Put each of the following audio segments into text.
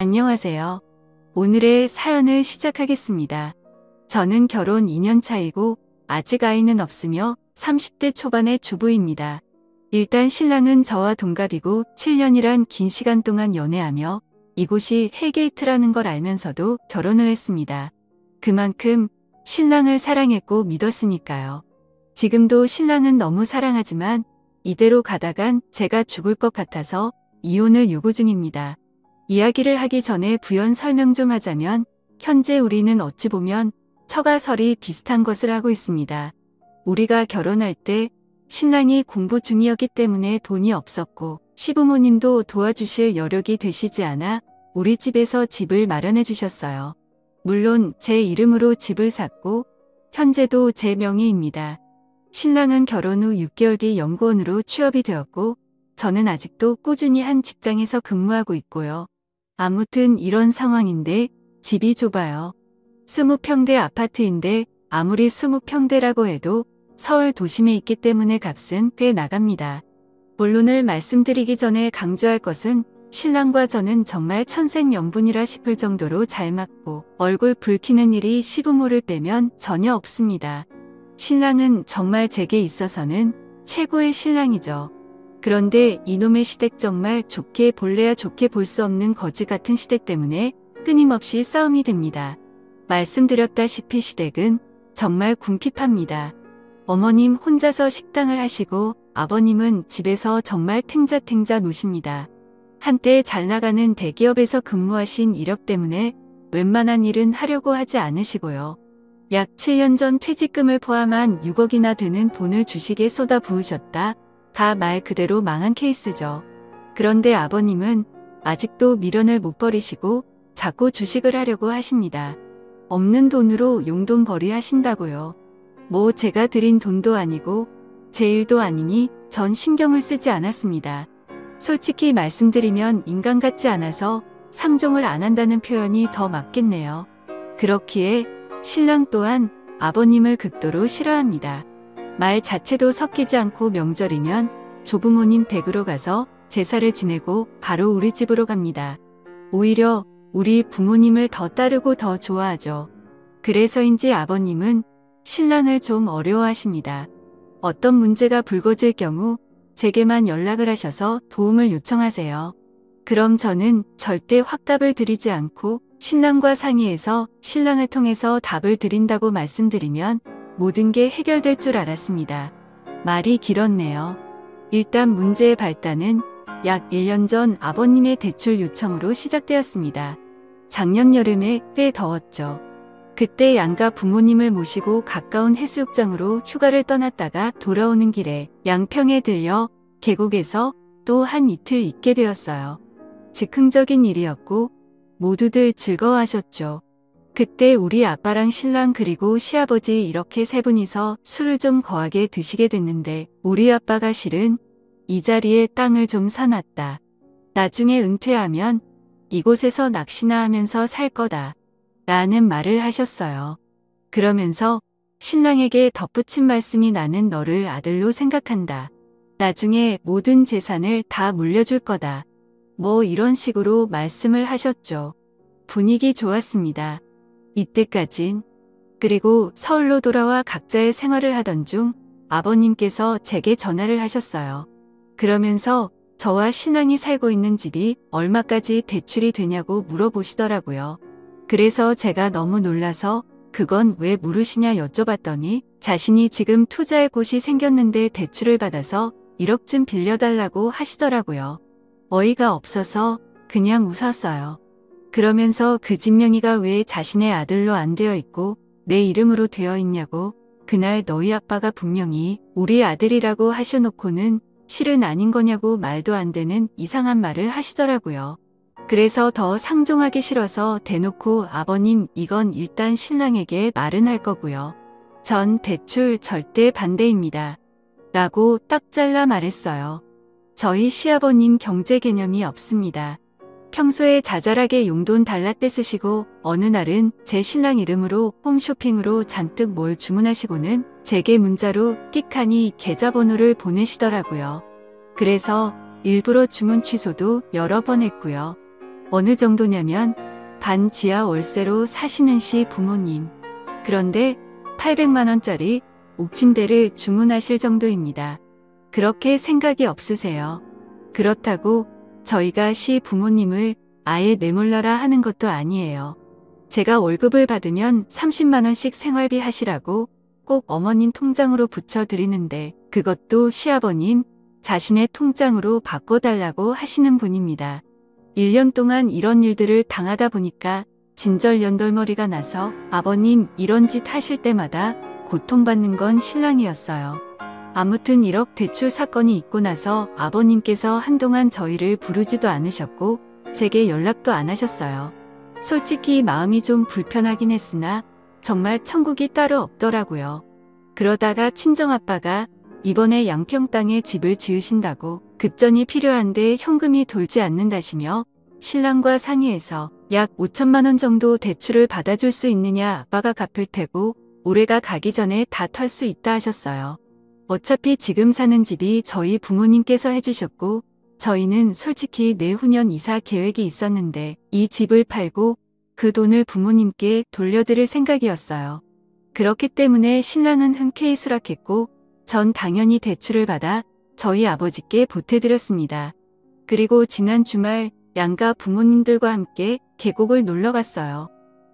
안녕하세요. 오늘의 사연을 시작하겠습니다. 저는 결혼 2년 차이고 아직 아이는 없으며 30대 초반의 주부입니다. 일단 신랑은 저와 동갑이고 7년이란 긴 시간 동안 연애하며 이곳이 헬게이트라는 걸 알면서도 결혼을 했습니다. 그만큼 신랑을 사랑했고 믿었으니까요. 지금도 신랑은 너무 사랑하지만 이대로 가다간 제가 죽을 것 같아서 이혼을 요구 중입니다. 이야기를 하기 전에 부연 설명 좀 하자면 현재 우리는 어찌 보면 처가설이 비슷한 것을 하고 있습니다. 우리가 결혼할 때 신랑이 공부 중이었기 때문에 돈이 없었고 시부모님도 도와주실 여력이 되시지 않아 우리 집에서 집을 마련해 주셨어요. 물론 제 이름으로 집을 샀고 현재도 제 명의입니다. 신랑은 결혼 후 6개월 뒤 연구원으로 취업이 되었고 저는 아직도 꾸준히 한 직장에서 근무하고 있고요. 아무튼 이런 상황인데 집이 좁아요. 20평대 아파트인데 아무리 20평대라고 해도 서울 도심에 있기 때문에 값은 꽤 나갑니다. 본론을 말씀드리기 전에 강조할 것은 신랑과 저는 정말 천생연분이라 싶을 정도로 잘 맞고 얼굴 붉히는 일이 시부모를 빼면 전혀 없습니다. 신랑은 정말 제게 있어서는 최고의 신랑이죠. 그런데 이놈의 시댁 정말 좋게 볼래야 좋게 볼 수 없는 거지 같은 시댁 때문에 끊임없이 싸움이 됩니다. 말씀드렸다시피 시댁은 정말 궁핍합니다. 어머님 혼자서 식당을 하시고 아버님은 집에서 정말 탱자탱자 노십니다. 한때 잘 나가는 대기업에서 근무하신 이력 때문에 웬만한 일은 하려고 하지 않으시고요. 약 7년 전 퇴직금을 포함한 6억이나 되는 돈을 주식에 쏟아 부으셨다. 다 말 그대로 망한 케이스죠. 그런데 아버님은 아직도 미련을 못 버리시고 자꾸 주식을 하려고 하십니다. 없는 돈으로 용돈벌이 하신다고요. 뭐 제가 드린 돈도 아니고 제 일도 아니니 전 신경을 쓰지 않았습니다. 솔직히 말씀드리면 인간 같지 않아서 상종을 안 한다는 표현이 더 맞겠네요. 그렇기에 신랑 또한 아버님을 극도로 싫어합니다. 말 자체도 섞이지 않고 명절이면 조부모님 댁으로 가서 제사를 지내고 바로 우리 집으로 갑니다. 오히려 우리 부모님을 더 따르고 더 좋아하죠. 그래서인지 아버님은 신랑을 좀 어려워하십니다. 어떤 문제가 불거질 경우 제게만 연락을 하셔서 도움을 요청하세요. 그럼 저는 절대 확답을 드리지 않고 신랑과 상의해서 신랑을 통해서 답을 드린다고 말씀드리면 모든 게 해결될 줄 알았습니다. 말이 길었네요. 일단 문제의 발단은 약 1년 전 아버님의 대출 요청으로 시작되었습니다. 작년 여름에 꽤 더웠죠. 그때 양가 부모님을 모시고 가까운 해수욕장으로 휴가를 떠났다가 돌아오는 길에 양평에 들려 계곡에서 또 한 이틀 있게 되었어요. 즉흥적인 일이었고 모두들 즐거워하셨죠. 그때 우리 아빠랑 신랑 그리고 시아버지 이렇게 세 분이서 술을 좀 거하게 드시게 됐는데 우리 아빠가 실은 이 자리에 땅을 좀 사놨다. 나중에 은퇴하면 이곳에서 낚시나 하면서 살 거다. 라는 말을 하셨어요. 그러면서 신랑에게 덧붙인 말씀이 나는 너를 아들로 생각한다. 나중에 모든 재산을 다 물려줄 거다. 뭐 이런 식으로 말씀을 하셨죠. 분위기 좋았습니다. 이때까진. 그리고 서울로 돌아와 각자의 생활을 하던 중 아버님께서 제게 전화를 하셨어요. 그러면서 저와 신랑이 살고 있는 집이 얼마까지 대출이 되냐고 물어보시더라고요. 그래서 제가 너무 놀라서 그건 왜 물으시냐 여쭤봤더니 자신이 지금 투자할 곳이 생겼는데 대출을 받아서 1억쯤 빌려달라고 하시더라고요. 어이가 없어서 그냥 웃었어요. 그러면서 그 집 명의가 왜 자신의 아들로 안 되어 있고 내 이름으로 되어 있냐고 그날 너희 아빠가 분명히 우리 아들이라고 하셔놓고는 실은 아닌 거냐고 말도 안 되는 이상한 말을 하시더라고요. 그래서 더 상종하기 싫어서 대놓고 아버님 이건 일단 신랑에게 말은 할 거고요. 전 대출 절대 반대입니다. 라고 딱 잘라 말했어요. 저희 시아버님 경제 개념이 없습니다. 평소에 자잘하게 용돈 달라떼 쓰시고 어느 날은 제 신랑 이름으로 홈쇼핑으로 잔뜩 뭘 주문하시고는 제게 문자로 띡하니 계좌번호를 보내시더라고요. 그래서 일부러 주문 취소도 여러 번 했고요. 어느 정도냐면 반 지하 월세로 사시는 시 부모님. 그런데 800만 원짜리 옥침대를 주문하실 정도입니다. 그렇게 생각이 없으세요? 그렇다고 저희가 시 부모님을 아예 내몰라라 하는 것도 아니에요. 제가 월급을 받으면 30만 원씩 생활비 하시라고 꼭 어머님 통장으로 붙여드리는데 그것도 시아버님 자신의 통장으로 바꿔달라고 하시는 분입니다. 1년 동안 이런 일들을 당하다 보니까 진절연돌머리가 나서 아버님 이런 짓 하실 때마다 고통받는 건 신랑이었어요. 아무튼 1억 대출 사건이 있고 나서 아버님께서 한동안 저희를 부르지도 않으셨고 제게 연락도 안 하셨어요. 솔직히 마음이 좀 불편하긴 했으나 정말 천국이 따로 없더라고요. 그러다가 친정아빠가 이번에 양평 땅에 집을 지으신다고 급전이 필요한데 현금이 돌지 않는다시며 신랑과 상의해서 약 5천만 원 정도 대출을 받아줄 수 있느냐 아빠가 갚을 테고 올해가 가기 전에 다 털 수 있다 하셨어요. 어차피 지금 사는 집이 저희 부모님께서 해주셨고 저희는 솔직히 내후년 이사 계획이 있었는데 이 집을 팔고 그 돈을 부모님께 돌려드릴 생각이었어요. 그렇기 때문에 신랑은 흔쾌히 수락했고 전 당연히 대출을 받아 저희 아버지께 보태드렸습니다. 그리고 지난 주말 양가 부모님들과 함께 계곡을 놀러 갔어요.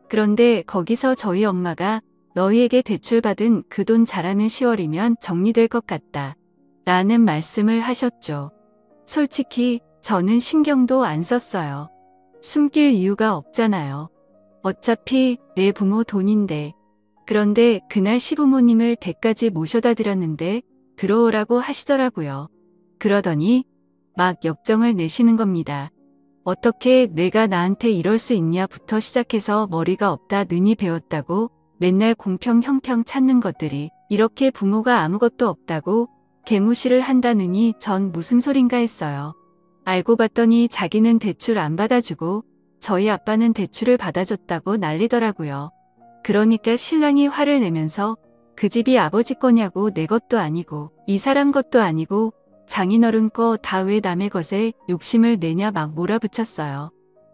그런데 거기서 저희 엄마가 너희에게 대출받은 그 돈 잘하면 10월이면 정리될 것 같다 라는 말씀을 하셨죠. 솔직히 저는 신경도 안 썼어요. 숨길 이유가 없잖아요. 어차피 내 부모 돈인데. 그런데 그날 시부모님을 댁까지 모셔다 드렸는데 들어오라고 하시더라고요. 그러더니 막 역정을 내시는 겁니다. 어떻게 내가 나한테 이럴 수 있냐부터 시작해서 머리가 없다 느니 배웠다고 맨날 공평 형평 찾는 것들이 이렇게 부모가 아무것도 없다고 개무시를 한다느니 전 무슨 소린가 했어요. 알고 봤더니 자기는 대출 안 받아주고 저희 아빠는 대출을 받아줬다고 난리더라고요. 그러니까 신랑이 화를 내면서 그 집이 아버지 거냐고 내 것도 아니고 이 사람 것도 아니고 장인어른 거 다 왜 남의 것에 욕심을 내냐 막 몰아붙였어요.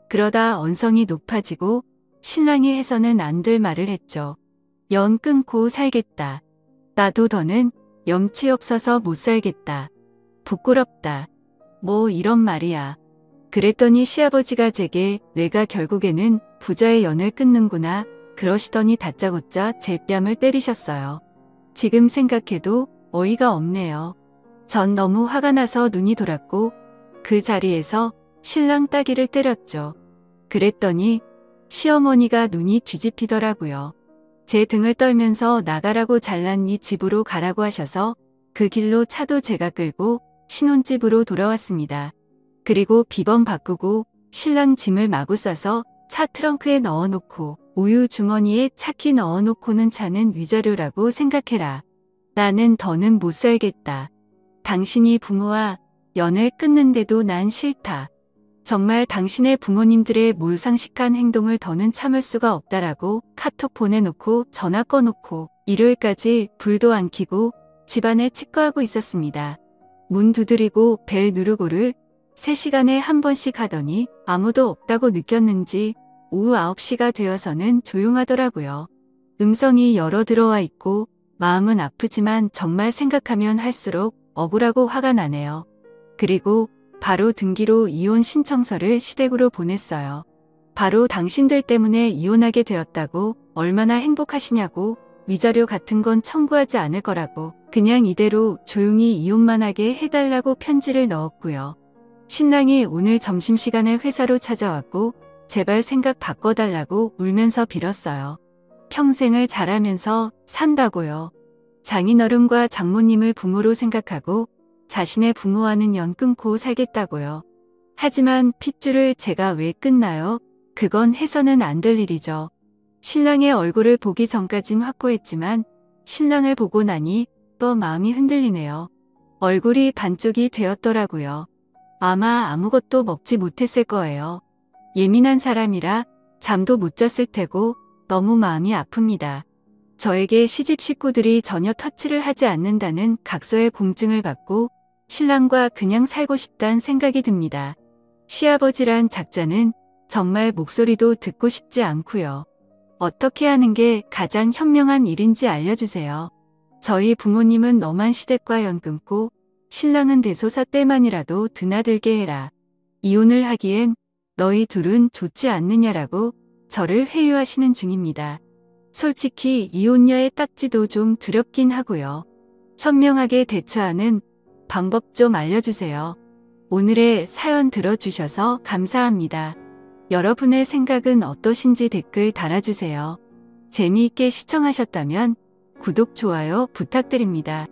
그러다 언성이 높아지고 신랑이 해서는 안 될 말을 했죠. 연 끊고 살겠다. 나도 더는 염치 없어서 못 살겠다. 부끄럽다. 뭐 이런 말이야. 그랬더니 시아버지가 제게 내가 결국에는 부자의 연을 끊는구나 그러시더니 다짜고짜 제 뺨을 때리셨어요. 지금 생각해도 어이가 없네요. 전 너무 화가 나서 눈이 돌았고 그 자리에서 신랑 따귀를 때렸죠. 그랬더니 시어머니가 눈이 뒤집히더라고요. 제 등을 떨면서 나가라고 잘난 네 집으로 가라고 하셔서 그 길로 차도 제가 끌고 신혼집으로 돌아왔습니다. 그리고 비번 바꾸고 신랑 짐을 마구 싸서 차 트렁크에 넣어놓고 우유 주머니에 차키 넣어놓고는 차는 위자료라고 생각해라. 나는 더는 못 살겠다. 당신이 부모와 연을 끊는데도 난 싫다. 정말 당신의 부모님들의 몰상식한 행동을 더는 참을 수가 없다라고 카톡 보내놓고 전화 꺼놓고 일요일까지 불도 안 켜고 집안에 치과하고 있었습니다. 문 두드리고 벨 누르고를 3시간에 한 번씩 하더니 아무도 없다고 느꼈는지 오후 9시가 되어서는 조용하더라고요. 음성이 여러 들어와 있고 마음은 아프지만 정말 생각하면 할수록 억울하고 화가 나네요. 그리고 바로 등기로 이혼 신청서를 시댁으로 보냈어요. 바로 당신들 때문에 이혼하게 되었다고 얼마나 행복하시냐고 위자료 같은 건 청구하지 않을 거라고 그냥 이대로 조용히 이혼만 하게 해달라고 편지를 넣었고요. 신랑이 오늘 점심시간에 회사로 찾아왔고 제발 생각 바꿔달라고 울면서 빌었어요. 평생을 잘하면서 산다고요. 장인어른과 장모님을 부모로 생각하고 자신의 부모와는 연 끊고 살겠다고요. 하지만 핏줄을 제가 왜 끊나요? 그건 해서는 안 될 일이죠. 신랑의 얼굴을 보기 전까진 확고했지만 신랑을 보고 나니 또 마음이 흔들리네요. 얼굴이 반쪽이 되었더라고요. 아마 아무것도 먹지 못했을 거예요. 예민한 사람이라 잠도 못 잤을 테고 너무 마음이 아픕니다. 저에게 시집 식구들이 전혀 터치를 하지 않는다는 각서의 공증을 받고 신랑과 그냥 살고 싶단 생각이 듭니다. 시아버지란 작자는 정말 목소리도 듣고 싶지 않고요. 어떻게 하는 게 가장 현명한 일인지 알려주세요. 저희 부모님은 너만 시댁과 연 끊고 신랑은 대소사 때만이라도 드나들게 해라. 이혼을 하기엔 너희 둘은 좋지 않느냐라고 저를 회유하시는 중입니다. 솔직히 이혼녀의 딱지도 좀 두렵긴 하고요. 현명하게 대처하는 방법 좀 알려주세요. 오늘의 사연 들어주셔서 감사합니다. 여러분의 생각은 어떠신지 댓글 달아주세요. 재미있게 시청하셨다면 구독, 좋아요 부탁드립니다.